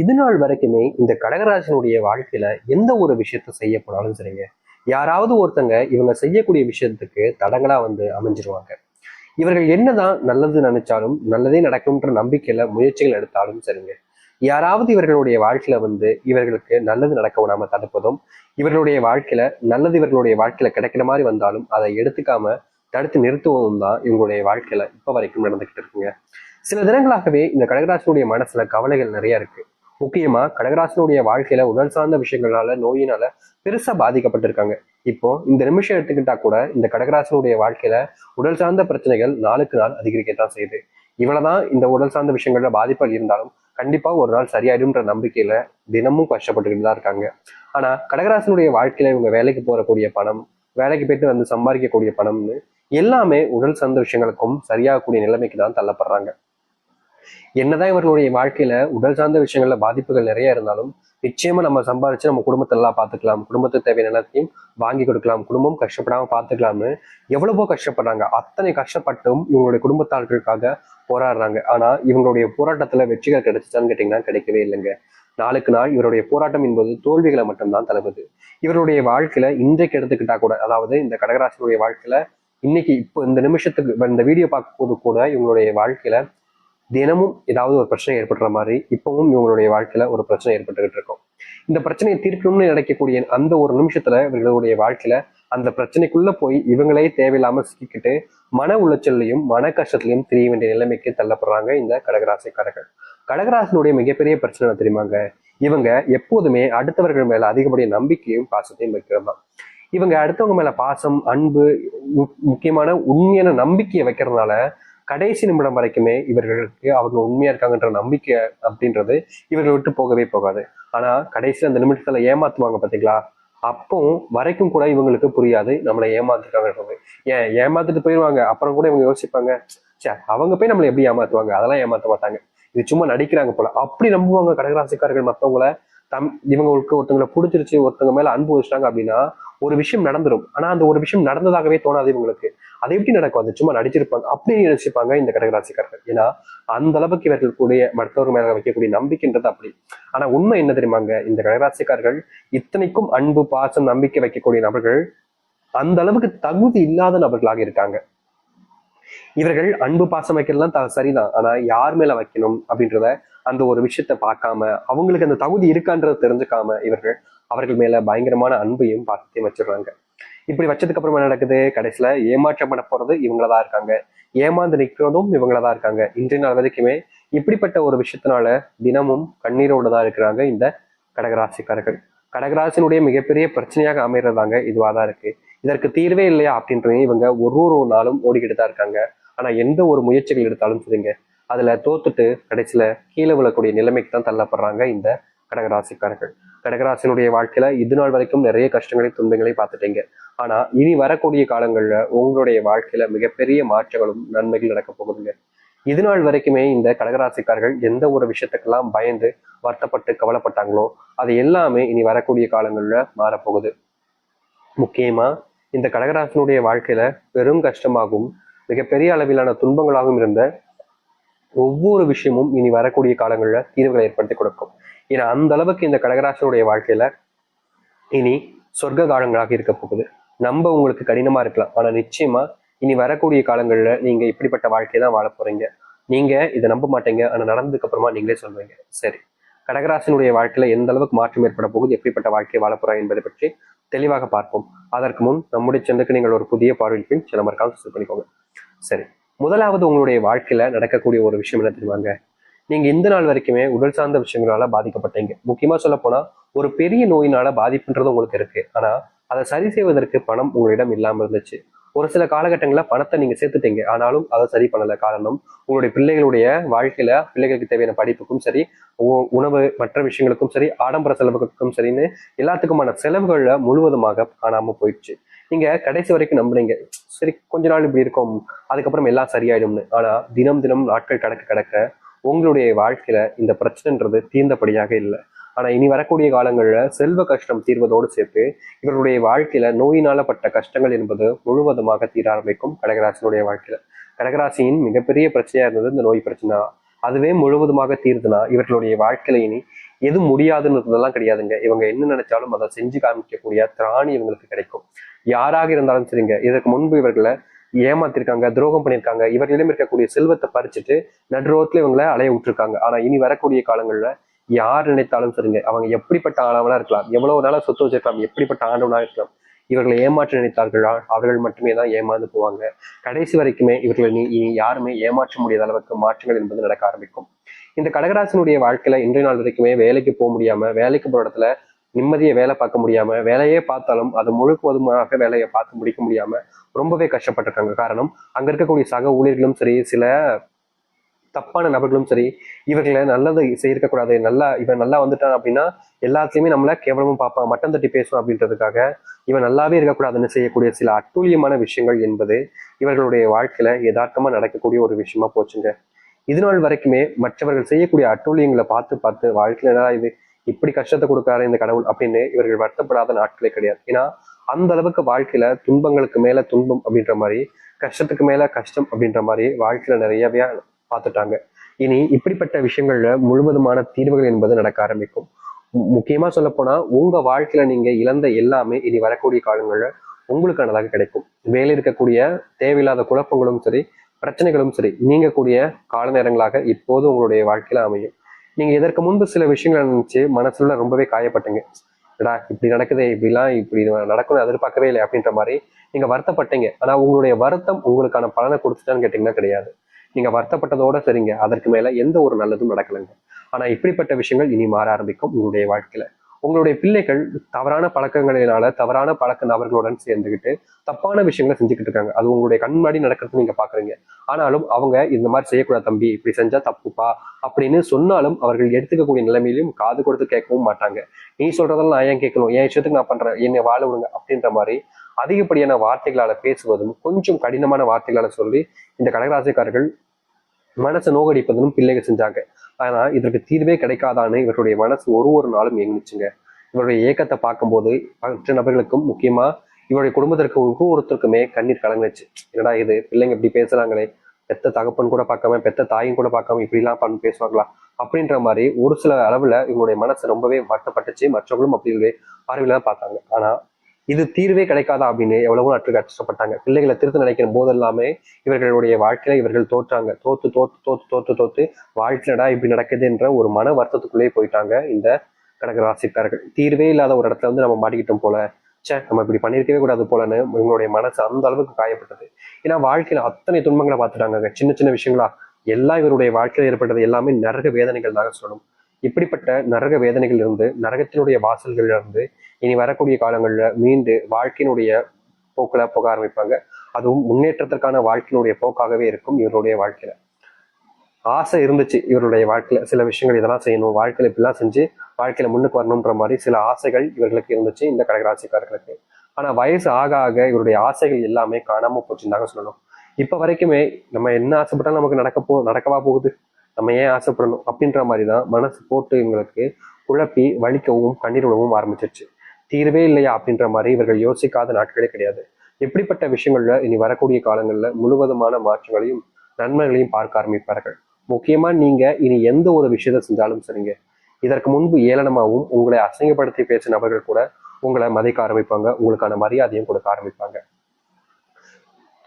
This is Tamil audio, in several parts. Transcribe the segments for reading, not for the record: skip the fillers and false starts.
இது நாள் வரைக்குமே இந்த கடகராசினுடைய வாழ்க்கையில எந்த ஒரு விஷயத்த செய்ய போனாலும் சரிங்க, யாராவது ஒருத்தங்க இவங்க செய்யக்கூடிய விஷயத்துக்கு தடங்களா வந்து அமைஞ்சிருவாங்க. இவர்கள் என்னதான் நல்லது நினைச்சாலும் நல்லதே நடக்கும்ன்ற நம்பிக்கையில முயற்சிகள் எடுத்தாலும் சரிங்க, யாராவது இவர்களுடைய வாழ்க்கையில வந்து இவர்களுக்கு நல்லது நடக்க விடாம தடுப்பதும், இவர்களுடைய வாழ்க்கையில நல்லது இவர்களுடைய வாழ்க்கையில கிடைக்கிற மாதிரி வந்தாலும் அதை எடுத்துக்காம தடுத்து நிறுத்துவதும் தான் இவங்களுடைய வாழ்க்கையில இப்ப வரைக்கும் நடந்துகிட்டு இருக்குங்க. சில தினங்களாகவே இந்த கடகராசினுடைய மனசுல கவலைகள் நிறைய இருக்கு. முக்கியமா கடகராசினுடைய வாழ்க்கையில உடல் சார்ந்த விஷயங்களால நோயினால பெருசா பாதிக்கப்பட்டிருக்காங்க. இப்போ இந்த நிமிஷம் எடுத்துக்கிட்டா கூட இந்த கடகராசினுடைய வாழ்க்கையில உடல் சார்ந்த பிரச்சனைகள் நாளுக்கு நாள் அதிகரிக்கத்தான் செய்யுது. இவ்வளவுதான் இந்த உடல் சார்ந்த விஷயங்கள்ல பாதிப்புகள் இருந்தாலும் கண்டிப்பா ஒரு நாள் சரியாயிடும்ன்ற நம்பிக்கையில தினமும் கஷ்டப்பட்டுக்கிட்டு தான் இருக்காங்க. ஆனா கடகராசினுடைய வாழ்க்கையில இவங்க வேலைக்கு போறக்கூடிய பணம், வேலைக்கு போயிட்டு வந்து சம்பாதிக்கக்கூடிய பணம்னு எல்லாமே உடல் சார்ந்த விஷயங்களுக்கும் சரியாகக்கூடிய நிலைமைக்கு தான் தள்ளப்படுறாங்க. என்னதான் இவர்களுடைய வாழ்க்கையில உடல் சார்ந்த விஷயங்கள்ல பாதிப்புகள் நிறைய இருந்தாலும் நிச்சயமா நம்ம சம்பாதிச்சு நம்ம குடும்பத்தை எல்லாம் பார்த்துக்கலாம், குடும்பத்துக்கு தேவையான எல்லாத்தையும் வாங்கி கொடுக்கலாம், குடும்பம் கஷ்டப்படாம பார்த்துக்கலாம்னு எவ்வளவோ கஷ்டப்படுறாங்க. அத்தனை கஷ்டப்பட்டும் இவங்களுடைய குடும்பத்தார்களுக்காக போராடுறாங்க. ஆனா இவங்களுடைய போராட்டத்துல வெற்றிகள் கிடைச்சிச்சான்னு கேட்டீங்கன்னா கிடைக்கவே இல்லைங்க. நாளுக்கு நாள் இவருடைய போராட்டம் என்பது தோல்விகளை மட்டும்தான் தருவது. இவருடைய வாழ்க்கையில இன்றைக்கு எடுத்துக்கிட்டா கூட, அதாவது இந்த கடகராசினுடைய வாழ்க்கையில இன்னைக்கு இப்போ இந்த நிமிஷத்துக்கு இந்த வீடியோ பார்க்கும் போது கூட இவங்களுடைய வாழ்க்கையில தினமும் ஏதாவது ஒரு பிரச்சனை ஏற்படுற மாதிரி இப்பவும் இவங்களுடைய வாழ்க்கையில ஒரு பிரச்சனை ஏற்பட்டுக்கிட்டு இருக்கும். இந்த பிரச்சனையை தீர்க்கணும்னு நினைக்கக்கூடிய அந்த ஒரு நிமிஷத்துல இவர்களுடைய வாழ்க்கையில அந்த பிரச்சனைக்குள்ள போய் இவங்களே தேவையில்லாம சிக்கிக்கிட்டு மன உளைச்சல்லையும் மன கஷ்டத்திலையும் தெரிய வேண்டிய நிலைமைக்கு தள்ளப்படுறாங்க இந்த கடகராசிக்காரர்கள். கடகராசினுடைய மிகப்பெரிய பிரச்சனை தெரியுமாங்க, இவங்க எப்போதுமே அடுத்தவர்கள் மேல அதிகப்படிய நம்பிக்கையும் பாசத்தையும் வைக்கிறது தான். இவங்க அடுத்தவங்க மேல பாசம், அன்பு, முக்கியமான உண்மையான நம்பிக்கையை வைக்கிறதுனால கடைசி நிமிடம் வரைக்குமே இவர்களுக்கு அவங்க உண்மையா இருக்காங்கன்ற நம்பிக்கை அப்படின்றது இவர்கள் விட்டு போகவே போகாது. ஆனா கடைசியில் அந்த நிமிடத்துல ஏமாத்துவாங்க பாத்தீங்களா, அப்போ வரைக்கும் கூட இவங்களுக்கு புரியாது நம்மளை ஏமாத்துட்டாங்கன்றது. ஏமாத்துட்டு போயிடுவாங்க. அப்புறம் கூட இவங்க யோசிப்பாங்க, சே அவங்க போய் நம்மளை எப்படி ஏமாத்துவாங்க, அதெல்லாம் ஏமாத்த மாட்டாங்க, இது சும்மா நடிக்கிறாங்க போல, அப்படி நம்புவாங்க கடகராசிக்காரர்கள் மற்றவங்கள. இவங்களுக்கு ஒருத்தவங்களை பிடிச்சிருச்சு, ஒருத்தவங்க மேல அன்பு வச்சிட்டாங்க அப்படின்னா ஒரு விஷயம் நடந்துரும். ஆனா அந்த ஒரு விஷயம் நடந்ததாகவே தோணாது இவங்களுக்கு. அது எப்படி நடக்கும், அது சும்மா நடிச்சிருப்பாங்க அப்படின்னு நினைச்சிருப்பாங்க இந்த கடகராசிக்காரர்கள். ஏன்னா அந்த அளவுக்கு இவர்கள் கூடிய மற்றவர்கள் மேல வைக்கக்கூடிய நம்பிக்கைன்றது அப்படி. ஆனா உண்மை என்ன தெரியுமாங்க, இந்த கடகராசிக்காரர்கள் இத்தனைக்கும் அன்பு பாசம் நம்பிக்கை வைக்கக்கூடிய நபர்கள் அந்த அளவுக்கு தகுதி இல்லாத நபர்களாக இருக்காங்க. இவர்கள் அன்பு பாசம் வைக்கிறதுலாம் சரிதான், ஆனா யார் மேல வைக்கணும் அப்படின்றத அந்த ஒரு விஷயத்த பார்க்காம, அவங்களுக்கு அந்த தகுதி இருக்கான்றத தெரிஞ்சுக்காம இவர்கள் அவர்கள் மேல பயங்கரமான அன்பையும் பாசத்தையும் வச்சிடுறாங்க. இப்படி வச்சதுக்கு அப்புறம் என்ன நடக்குது, கடைசியில ஏமாற்றப்பட போறது இவங்களதான் இருக்காங்க, ஏமாந்து நிற்கிறதும் இவங்களதான் இருக்காங்க. இன்றைய நாள் வரைக்குமே இப்படிப்பட்ட ஒரு விஷயத்தினால தினமும் கண்ணீரோடு தான் இருக்கிறாங்க இந்த கடகராசிக்காரர்கள். கடகராசினுடைய மிகப்பெரிய பிரச்சனையாக அமைறதாங்க இதுவாதான் இருக்கு. இதற்கு தீர்வே இல்லையா அப்படின்றது இவங்க ஒரு நாளும் ஓடிக்கிட்டு தான் இருக்காங்க. ஆனா எந்த ஒரு முயற்சிகள் எடுத்தாலும் சரிங்க, அதுல தோத்துட்டு கடைசியில கீழே விழக்கூடிய நிலைமைக்கு தான் தள்ளப்படுறாங்க இந்த கடகராசிக்காரர்கள். கடகராசினுடைய வாழ்க்கையில இது நாள் வரைக்கும் நிறைய கஷ்டங்களை துன்பங்களை பார்த்துட்டீங்க. ஆனா இனி வரக்கூடிய காலங்கள்ல உங்களுடைய வாழ்க்கையில மிகப்பெரிய மாற்றங்களும் நன்மைகள் நடக்க போகுதுங்க. இது நாள் வரைக்குமே இந்த கடகராசிக்காரர்கள் எந்த ஒரு விஷயத்துக்கெல்லாம் பயந்து வருத்தப்பட்டு கவலைப்பட்டாங்களோ அது எல்லாமே இனி வரக்கூடிய காலங்கள்ல மாறப்போகுது. முக்கியமா இந்த கடகராசினுடைய வாழ்க்கையில பெரும் கஷ்டமாகவும் மிகப்பெரிய அளவிலான துன்பங்களாகவும் இருந்த ஒவ்வொரு விஷயமும் இனி வரக்கூடிய காலங்கள்ல தீர்வுகளை ஏற்படுத்தி கொடுக்கும். ஏன்னா அந்த அளவுக்கு இந்த கடகராசினுடைய வாழ்க்கையில இனி சொர்க்க காலங்களாக இருக்க போகுது. நம்ப உங்களுக்கு கடினமா இருக்கலாம், ஆனா நிச்சயமா இனி வரக்கூடிய காலங்கள்ல நீங்க இப்படிப்பட்ட வாழ்க்கையை தான் வாழ போறீங்க. நீங்க இதை நம்ப மாட்டீங்க, ஆனா நடந்ததுக்கு அப்புறமா நீங்களே சொல்வீங்க. சரி, கடகராசினுடைய வாழ்க்கையில எந்த அளவுக்கு மாற்றம் ஏற்பட போகுது, எப்படிப்பட்ட வாழ்க்கையை வாழ போறா என்பதை பற்றி தெளிவாக பார்ப்போம். அதற்கு முன் நம்முடைய சென்றுக்கு நீங்கள் ஒரு புதிய பார்வையில் பின் சில மறக்காம சப்ஸ்கிரைப் பண்ணிக்கோங்க. சரி, முதலாவது உங்களுடைய வாழ்க்கையில நடக்கக்கூடிய ஒரு விஷயம் என்ன தெரியுமாங்க, நீங்க இந்த நாள் வரைக்குமே உடல் சார்ந்த விஷயங்களால பாதிக்கப்பட்டீங்க. முக்கியமா சொல்ல போனா ஒரு பெரிய நோயினால பாதிப்புன்றது உங்களுக்கு இருக்கு. ஆனா அதை சரி செய்வதற்கு பணம் உங்களிடம் இல்லாம இருந்துச்சு. ஒரு சில காலகட்டங்கள்ல பணத்தை நீங்க சேர்த்துட்டீங்க, ஆனாலும் அதை சரி பண்ணல. காரணம், உங்களுடைய பிள்ளைகளுடைய வாழ்க்கையில பிள்ளைகளுக்கு தேவையான படிப்புக்கும் சரி, உணவு மற்ற விஷயங்களுக்கும் சரி, ஆடம்பர செலவுகளுக்கும் சரின்னு எல்லாத்துக்குமான செலவுகள்ல முழுவதுமாக காணாம போயிடுச்சு. நீங்க கடைசி வரைக்கும் நம்புறீங்க, சரி கொஞ்ச நாள் இப்படி இருக்கும், அதுக்கப்புறம் எல்லாம் சரியாயிடும்னு. ஆனா தினம் தினம் நாட்கள் கடக்க கடக்க உங்களுடைய வாழ்க்கையில இந்த பிரச்சனைன்றது தீர்ந்தபடியாக இல்லை. ஆனா இனி வரக்கூடிய காலங்கள்ல செல்வ கஷ்டம் தீர்வதோடு சேர்த்து இவருடைய வாழ்க்கையில நோயினால பட்ட கஷ்டங்கள் என்பது முழுவதுமாக தீர ஆரம்பிக்கும் கடகராசினுடைய வாழ்க்கையில. கடகராசியின் மிகப்பெரிய பிரச்சனையா இருந்தது இந்த நோய் பிரச்சனை. அதுவே முழுவதுமாக தீர்த்துனா இவர்களுடைய வாழ்க்கையில இனி எது முடியாதுன்றதெல்லாம் கிடையாதுங்க. இவங்க என்ன நினைச்சாலும் அதை செஞ்சு காமிக்கக்கூடிய திராணி இவங்களுக்கு கிடைக்கும். யாராக இருந்தாலும் சரிங்க. இதற்கு முன்பு இவர்களை ஏமாத்திருக்காங்க, துரோகம் பண்ணியிருக்காங்க, இவர்களிடம் இருக்கக்கூடிய செல்வத்தை பறிச்சுட்டு நடுரோத்துல இவங்களை அலைய விட்டுருக்காங்க. ஆனா இனி வரக்கூடிய காலங்கள்ல யார் நினைத்தாலும் சரிங்க, அவங்க எப்படிப்பட்ட ஆளவனா இருக்கலாம், எவ்வளவு நாளா சொத்து வச்சிருக்கலாம், எப்படிப்பட்ட ஆண்டவனா இருக்கலாம், இவர்களை ஏமாற்ற நினைத்தார்களா அவர்கள் மட்டுமே தான் ஏமாந்து போவாங்க. கடைசி வரைக்குமே இவர்களை இனி யாருமே ஏமாற்ற முடியாத அளவுக்கு மாற்றங்கள் என்பது நடக்க ஆரம்பிக்கும். இந்த கடகராசனுடைய வாழ்க்கையில இன்றைய நாள் வரைக்குமே வேலைக்கு போக முடியாம, வேலைக்கு போற இடத்துல நிம்மதியை வேலை பார்க்க முடியாம, வேலையே பார்த்தாலும் அது முழுவதுமாக வேலையை பார்த்து முடிக்க முடியாம ரொம்பவே கஷ்டப்பட்டிருக்காங்க. காரணம், அங்க இருக்கக்கூடிய சக ஊழியர்களும் சரி, சில தப்பான நபர்களும் சரி, இவர்களை நல்லது செய்யக்கூடாது, இவன் நல்லா வந்துட்டான் அப்படின்னா எல்லாத்தையுமே நம்மள கேவலமும் பார்ப்பான், மட்டம் தட்டி பேசும் அப்படின்றதுக்காக இவன் நல்லாவே இருக்கக்கூடாதுன்னு செய்யக்கூடிய சில அட்டூழியமான விஷயங்கள் என்பது இவர்களுடைய வாழ்க்கையில யதார்த்தமா நடக்கக்கூடிய ஒரு விஷயமா போச்சுங்க. இது நாள் வரைக்குமே மற்றவர்கள் செய்யக்கூடிய அட்டூழியங்களை பார்த்து பார்த்து வாழ்க்கையில இது இப்படி கஷ்டத்தை கொடுக்காரு இந்த கடவுள் அப்படின்னு இவர்கள் வருத்தப்படாத நாட்களே கிடையாது. ஏன்னா அந்த அளவுக்கு வாழ்க்கையில துன்பங்களுக்கு மேல துன்பம் அப்படின்ற மாதிரி, கஷ்டத்துக்கு மேல கஷ்டம் அப்படின்ற மாதிரி வாழ்க்கையில நிறையவே பார்த்துட்டாங்க. இனி இப்படிப்பட்ட விஷயங்கள்ல முழுவதுமான தீர்வுகள் என்பது நடக்க ஆரம்பிக்கும். முக்கியமா சொல்ல போனா உங்க வாழ்க்கையில நீங்க இழந்த எல்லாமே இனி வரக்கூடிய காலங்கள்ல உங்களுக்கானதாக கிடைக்கும். வேலை இருக்கக்கூடிய தேவையில்லாத குழப்பங்களும் சரி, பிரச்சனைகளும் சரி, நீங்கக்கூடிய கால நேரங்களாக இப்போது உங்களுடைய வாழ்க்கையில அமையும். நீங்க இதற்கு முன்பு சில விஷயங்களை நினைச்சு மனசுல ரொம்பவே காயப்பட்டீங்க. இப்படி நடக்குதே, இப்படி நடக்கணும் எதிர்பார்க்கவே இல்லை அப்படின்ற மாதிரி நீங்க வருத்தப்பட்டீங்க. ஆனா உங்களுடைய வருத்தம் உங்களுக்கான பலனை கொடுத்துட்டான்னு கேட்டீங்கன்னா கிடையாது. நீங்க வருத்தப்பட்டதோட சரிங்க, அதற்கு மேல எந்த ஒரு நல்லதும் நடக்கலைங்க. ஆனா இப்படிப்பட்ட விஷயங்கள் இனி மாற ஆரம்பிக்கும் உங்களுடைய வாழ்க்கையில. உங்களுடைய பிள்ளைகள் தவறான பழக்கங்களினால தவறான பழக்க நபர்களுடன் சேர்ந்துக்கிட்டு தப்பான விஷயங்களை செஞ்சுக்கிட்டு இருக்காங்க. அது உங்களுடைய கண் முன்னாடி நடக்கிறது நீங்க பாக்குறீங்க. ஆனாலும் அவங்க இந்த மாதிரி செய்யக்கூடாது தம்பி, இப்படி செஞ்சா தப்புப்பா அப்படின்னு சொன்னாலும் அவர்கள் எடுத்துக்கக்கூடிய நிலைமையிலும் காது கொடுத்து கேட்கவும் மாட்டாங்க. நீ சொல்றதெல்லாம் நான் ஏன் கேட்கணும், என் விஷயத்துக்கு நான் பண்றேன், என்னை வாழ விடுங்க அப்படின்ற மாதிரி அதிகப்படியான வார்த்தைகளால பேசுவதும், கொஞ்சம் கடினமான வார்த்தைகளால சொல்லி இந்த கடகராசிக்காரர்கள் மனசை நோகடிப்பதும் பிள்ளைகள் செஞ்சாங்க. ஆனா இதற்கு தீர்வே கிடைக்காதான்னு இவருடைய மனசு ஒரு நாளும் இயங்குச்சுங்க. இவருடைய ஏக்கத்தை பார்க்கும்போது மற்ற நபர்களுக்கும், முக்கியமா இவருடைய குடும்பத்திற்கு ஒருத்தருக்குமே கண்ணீர் கலங்குச்சு. என்னடா இது, பிள்ளைங்க இப்படி பேசுறாங்களே, பெத்த தகப்பன் கூட பார்க்காம, பெத்த தாயும் கூட பார்க்காம இப்படி எல்லாம் பேசுவாங்களா அப்படின்ற மாதிரி ஒரு சில அளவுல இவங்களுடைய மனசு ரொம்பவே வருத்தப்பட்டுச்சு. மற்றவர்களும் அப்படி பார்வையில தான் பார்த்தாங்க. ஆனா இது தீர்வே கிடைக்காதா அப்படின்னு எவ்வளவோ நாட்கள் கஷ்டப்பட்டாங்க. பிள்ளைகளை திருத்த நினைக்கிற போதெல்லாமே இவர்களுடைய வாழ்க்கையில இவர்கள் தோற்றாங்க. தோத்து தோத்து தோத்து தோத்து தோத்து வாழ்க்கையிலடா இப்படி நடக்குதுன்ற ஒரு மன வருத்தத்துக்குள்ளேயே போயிட்டாங்க இந்த கடக ராசிக்காரர்கள். தீர்வே இல்லாத ஒரு இடத்துல நம்ம மாட்டிக்கிட்டோம் போல, நம்ம இப்படி பண்ணிருக்கவே கூடாது போலன்னு இவங்களுடைய மனசு அந்த அளவுக்கு காயப்பட்டது. ஏன்னா வாழ்க்கையில அத்தனை துன்பங்களை பார்த்துட்டாங்க. சின்ன சின்ன விஷயங்களா எல்லாம் இவருடைய வாழ்க்கையில ஏற்பட்டது எல்லாமே நரக வேதனைகள் தாங்க சொல்லணும். இப்படிப்பட்ட நரக வேதனைகள் இருந்து, நரகத்தினுடைய வாசல்கள்ல இருந்து இனி வரக்கூடிய காலங்கள்ல மீண்டு வாழ்க்கையினுடைய போக்குல போக ஆரம்பிப்பாங்க. அதுவும் முன்னேற்றத்திற்கான வாழ்க்கையினுடைய போக்காகவே இருக்கும் இவருடைய வாழ்க்கையில. ஆசை இருந்துச்சு இவருடைய வாழ்க்கையில, சில விஷயங்கள் இதெல்லாம் செய்யணும், வாழ்க்கையில இப்படிலாம் செஞ்சு வாழ்க்கையில முன்னுக்கு வரணும்ன்ற மாதிரி சில ஆசைகள் இவர்களுக்கு இருந்துச்சு இந்த கடகராசிக்காரர்களுக்கு. ஆனா வயசு ஆக ஆக இவருடைய ஆசைகள் எல்லாமே காணாம போச்சுன்னு தாங்க சொல்லணும். இப்ப வரைக்குமே நம்ம என்ன ஆசைப்பட்டாலும் நமக்கு நடக்கவா போகுது, நம்ம ஏன் ஆசைப்படணும் அப்படின்ற மாதிரிதான் மனசு போட்டு இவங்களுக்கு குழப்பி வலிக்கவும் கண்ணீர் விடவும் ஆரம்பிச்சிருச்சு. தீர்வே இல்லையா அப்படின்ற மாதிரி இவர்கள் யோசிக்காத நாட்களே கிடையாது. எப்படிப்பட்ட விஷயங்கள்ல இனி வரக்கூடிய காலங்கள்ல முழுவதுமான மாற்றங்களையும் நன்மைகளையும் பார்க்க ஆரம்பிப்பார்கள். முக்கியமா நீங்க இனி எந்த ஒரு விஷயத்த செஞ்சாலும் சரிங்க, இதற்கு முன்பு ஏளனமாகவும் உங்களை அசிங்கப்படுத்தி பேசின நபர்கள் கூட உங்களை மதிக்க ஆரம்பிப்பாங்க, உங்களுக்கான மரியாதையும் கொடுக்க ஆரம்பிப்பாங்க.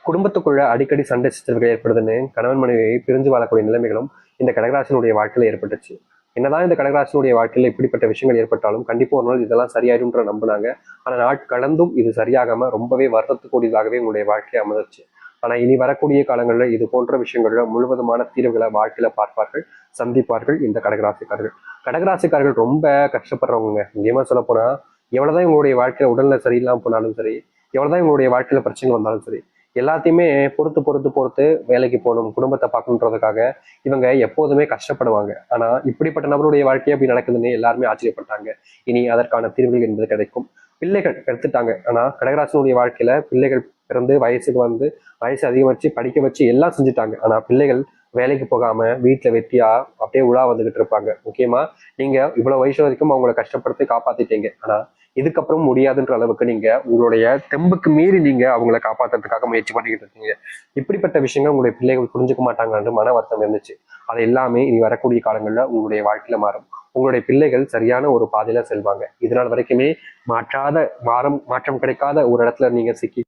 குடும்பத்துக்குள்ள அடிக்கடி சண்டை சிக்கல்கள் ஏற்படுதுன்னு கணவன் மனைவியை பிரிஞ்சு வாழக்கூடிய நிலைமைகளும் இந்த கடகராசினுடைய வாழ்க்கையில ஏற்பட்டுச்சு. என்னதான் இந்த கடகராசினுடைய வாழ்க்கையில இப்படிப்பட்ட விஷயங்கள் ஏற்பட்டாலும் கண்டிப்பா ஒரு நாள் இதெல்லாம் சரியாயிடும்ன்ற நம்பினாங்க. ஆனா நாட் கடந்தும் இது சரியாகாம ரொம்பவே வருத்தத்துக்கூடியதாகவே உங்களுடைய வாழ்க்கையை அமைஞ்சிச்சு. ஆனா இனி வரக்கூடிய காலங்களில் இது போன்ற விஷயங்கள்ல முழுவதுமான தீர்வுகளை வாழ்க்கையில பார்ப்பார்கள், சந்திப்பார்கள் இந்த கடகராசிக்காரர்கள். கடகராசிக்காரர்கள் ரொம்ப கஷ்டப்படுறவங்க. முக்கியமா சொல்ல போனா எவ்வளவுதான் இவங்களுடைய வாழ்க்கையில உடல்நிலை சரியில்லாம போனாலும் சரி, எவ்வளவுதான் இவங்களுடைய வாழ்க்கையில பிரச்சனைகள் வந்தாலும் சரி, எல்லாத்தையுமே பொறுத்து பொறுத்து பொறுத்து வேலைக்கு போகணும், குடும்பத்தை பார்க்கணுன்றதுக்காக இவங்க எப்போதுமே கஷ்டப்படுவாங்க. ஆனா இப்படிப்பட்ட நபருடைய வாழ்க்கையை அப்படி நடக்குதுன்னு எல்லாருமே ஆச்சரியப்பட்டாங்க. இனி அதற்கான தீர்வுகள் என்பது கிடைக்கும். பிள்ளைகள் எடுத்துட்டாங்க. ஆனா கடகராசனுடைய வாழ்க்கையில பிள்ளைகள் பிறந்து வயசுக்கு வந்து வயசு அதிகமாச்சு படிக்க வச்சு எல்லாம் செஞ்சுட்டாங்க. ஆனா பிள்ளைகள் வேலைக்கு போகாம வீட்டுல வெட்டியா அப்படியே உலா வந்துகிட்டு இருப்பாங்க. முக்கியமா நீங்க இவ்வளவு வயசு வரைக்கும் அவங்கள கஷ்டப்படுத்தி காப்பாத்திட்டீங்க. ஆனா இதுக்கப்புறம் முடியாதுன்ற அளவுக்கு நீங்க உங்களுடைய தெம்புக்கு மீறி நீங்க அவங்கள காப்பாத்துறதுக்காக முயற்சி பண்ணிக்கிட்டு இருக்கீங்க. இப்படிப்பட்ட விஷயங்கள் உங்களுடைய பிள்ளைகள் புரிஞ்சுக்க மாட்டாங்கன்னு மன வருத்தம் இருந்துச்சு. அது எல்லாமே இனி வரக்கூடிய காலங்கள்ல உங்களுடைய வாழ்க்கையில மாறும். உங்களுடைய பிள்ளைகள் சரியான ஒரு பாதையில செல்வாங்க. இதனால் வரைக்குமே மாற்றம் கிடைக்காத ஒரு இடத்துல நீங்க சிக்கி